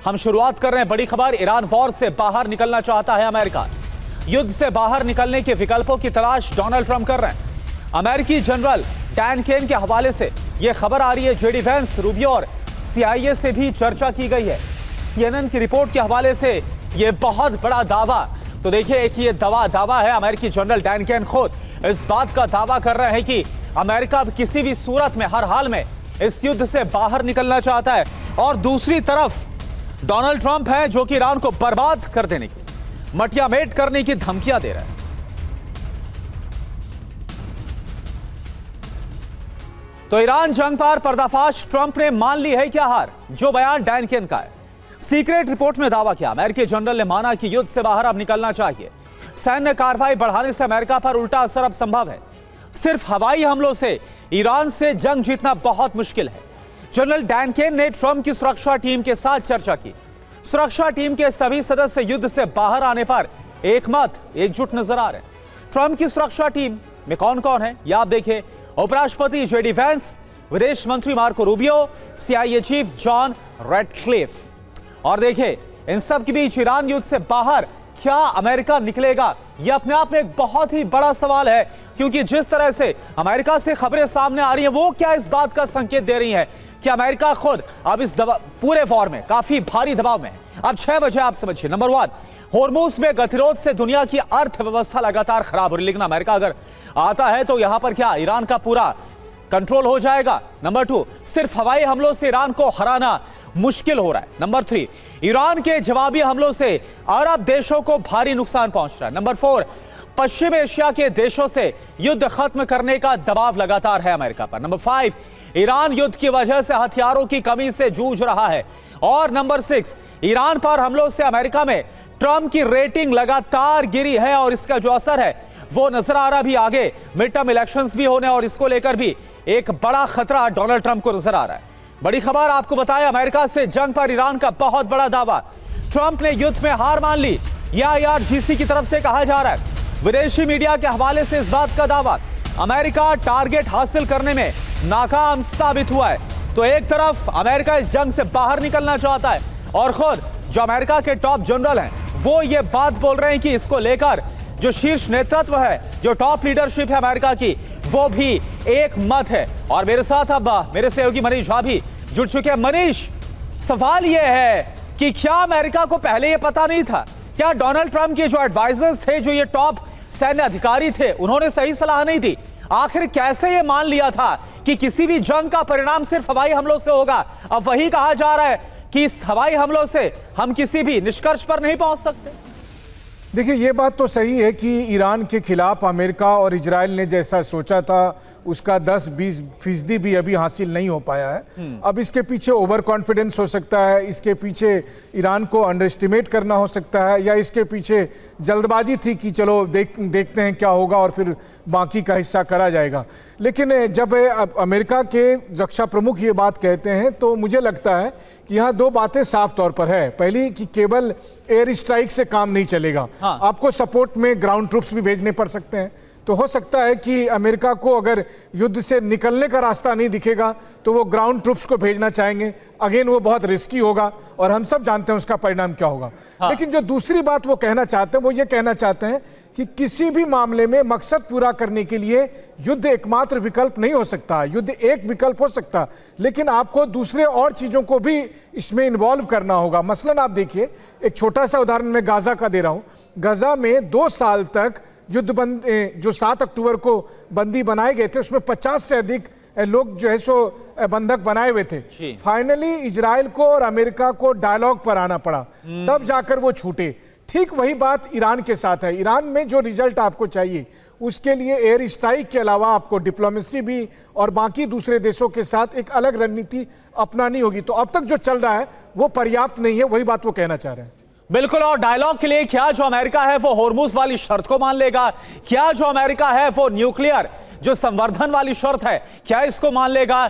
हम शुरुआत कर रहे हैं बड़ी खबर। ईरान वॉर से बाहर निकलना चाहता है अमेरिका। युद्ध से बाहर निकलने के विकल्पों की तलाश डोनाल्ड ट्रंप कर रहे हैं। अमेरिकी जनरल डैन केन के हवाले से यह खबर आ रही है। जेडी वेंस, रूबियो और CIA से भी चर्चा की गई है। CNN की रिपोर्ट के हवाले से यह बहुत बड़ा दावा, तो देखिए कि यह दावा है। अमेरिकी जनरल डैन केन खुद इस बात का दावा कर रहे हैं कि अमेरिका किसी भी सूरत में, हर हाल में इस युद्ध से बाहर निकलना चाहता है। और दूसरी तरफ डोनाल्ड ट्रंप है जो कि ईरान को बर्बाद कर देने की, मटियामेट करने की धमकियां दे रहा है। तो ईरान जंग पर पर्दाफाश, ट्रंप ने मान ली है क्या हार? जो बयान डैन केन का है। सीक्रेट रिपोर्ट में दावा किया। अमेरिकी जनरल ने माना कि युद्ध से बाहर अब निकलना चाहिए। सैन्य कार्रवाई बढ़ाने से अमेरिका पर उल्टा असर अब संभव है। सिर्फ हवाई हमलों से ईरान से जंग जीतना बहुत मुश्किल है। जनरल डैन केन ने ट्रंप की सुरक्षा टीम के साथ चर्चा की। सुरक्षा टीम के सभी सदस्य युद्ध से बाहर आने पर एकजुट नजर आ रहे हैं। ट्रंप की सुरक्षा टीम में कौन कौन है यह आप देखिए। उपराष्ट्रपति जेडी वेंस, विदेश मंत्री Marco Rubio, CIA chief John Ratcliffe. और देखिए इन सब के बीच ईरान युद्ध से बाहर क्या अमेरिका निकलेगा, यह अपने आप में एक बहुत ही बड़ा सवाल है। क्योंकि जिस तरह से अमेरिका से खबरें सामने आ रही हैं, वो क्या इस बात का संकेत दे रही है कि अमेरिका खुद अब इस पूरे वॉर में काफी भारी दबाव में है। अब 6 बजे आप समझिए। नंबर 1, होर्मुज में गतिरोध से दुनिया की अर्थव्यवस्था लगातार खराब हो रही है, लेकिन अमेरिका अगर आता है तो यहां पर क्या ईरान का पूरा कंट्रोल हो जाएगा? नंबर 2, सिर्फ हवाई हमलों से ईरान को हराना मुश्किल हो रहा है। नंबर 3, ईरान के जवाबी हमलों से अरब देशों को भारी नुकसान पहुंच रहा है। नंबर 4, पश्चिम एशिया के देशों से युद्ध खत्म करने का दबाव लगातार है अमेरिका पर। नंबर 5, ईरान युद्ध की वजह से हथियारों की कमी से जूझ रहा है। और नंबर 6, ईरान पर हमलों से अमेरिका में ट्रंप की रेटिंग लगातार गिरी है और इसका जो असर है वो नजर आ रहा भी। आगे मिड टर्म इलेक्शंस भी होने और इसको लेकर भी एक बड़ा खतरा डोनाल्ड ट्रंप को नजर आ रहा है। बड़ी खबर आपको बताएं, अमेरिका से जंग पर ईरान का बहुत बड़ा दावा। ट्रंप ने युद्ध में हार मान ली, यह IRGC की तरफ से कहा जा रहा है। विदेशी मीडिया के हवाले से इस बात का दावा, अमेरिका टारगेट हासिल करने में नाकाम साबित हुआ है। तो एक तरफ अमेरिका इस जंग से बाहर निकलना चाहता है और खुद जो अमेरिका के टॉप जनरल हैं वो ये बात बोल रहे हैं कि इसको लेकर जो शीर्ष नेतृत्व है, जो टॉप लीडरशिप है अमेरिका की, वो भी एक मत है। और मेरे साथ अब मेरे सहयोगी मनीष झा भी जुड़ चुके हैं। मनीष, सवाल यह है कि क्या अमेरिका को पहले यह पता नहीं था? क्या डोनाल्ड ट्रंप के जो एडवाइजर्स थे, जो ये टॉप सैन्य अधिकारी थे, उन्होंने सही सलाह नहीं दी? आखिर कैसे ये मान लिया था कि किसी भी जंग का परिणाम सिर्फ हवाई हमलों से होगा? अब वही कहा जा रहा है कि इस हवाई हमलों से हम किसी भी निष्कर्ष पर नहीं पहुंच सकते। देखिए, ये बात तो सही है कि ईरान के खिलाफ अमेरिका और इजराइल ने जैसा सोचा था उसका 10-20% भी अभी हासिल नहीं हो पाया है। अब इसके पीछे ओवर कॉन्फिडेंस हो सकता है, इसके पीछे ईरान को अंडर एस्टिमेट करना हो सकता है, या इसके पीछे जल्दबाजी थी कि चलो देखते हैं क्या होगा और फिर बाकी का हिस्सा करा जाएगा। लेकिन जब अमेरिका के रक्षा प्रमुख ये बात कहते हैं तो मुझे लगता है कि यहाँ 2 बातें साफ तौर पर है। पहली कि केवल एयर स्ट्राइक से काम नहीं चलेगा। हाँ। आपको सपोर्ट में ग्राउंड ट्रूप्स भी भेजने पड़ सकते हैं। तो हो सकता है कि अमेरिका को अगर युद्ध से निकलने का रास्ता नहीं दिखेगा तो वो ग्राउंड ट्रूप्स को भेजना चाहेंगे। अगेन वो बहुत रिस्की होगा और हम सब जानते हैं उसका परिणाम क्या होगा। हाँ। लेकिन जो दूसरी बात वो कहना चाहते हैं वो ये कहना चाहते हैं कि किसी भी मामले में मकसद पूरा करने के लिए युद्ध एकमात्र विकल्प नहीं हो सकता। युद्ध एक विकल्प हो सकता, लेकिन आपको दूसरे और चीजों को भी इसमें इन्वॉल्व करना होगा। मसलन आप देखिए, एक छोटा सा उदाहरण मैं गाजा का दे रहा हूं। गाजा में 2 साल तक युद्ध बंद, जो 7 अक्टूबर को बंदी बनाए गए थे, उसमें 50 से अधिक लोग जो है सो बंधक बनाए हुए थे। फाइनली इजराइल को और अमेरिका को डायलॉग पर आना पड़ा, तब जाकर वो छूटे। ठीक वही बात ईरान के साथ है। ईरान में जो रिजल्ट आपको चाहिए उसके लिए एयर स्ट्राइक के अलावा आपको डिप्लोमेसी भी और बाकी दूसरे देशों के साथ एक अलग रणनीति अपनानी होगी। तो अब तक जो चल रहा है वो पर्याप्त नहीं है, वही बात वो कहना चाह रहे हैं। बिल्कुल। और डायलॉग के लिए क्या जो अमेरिका है वो होर्मुज वाली शर्त को मान लेगा? क्या जो अमेरिका है वो न्यूक्लियर जो संवर्धन वाली शर्त है, क्या इसको मान लेगा?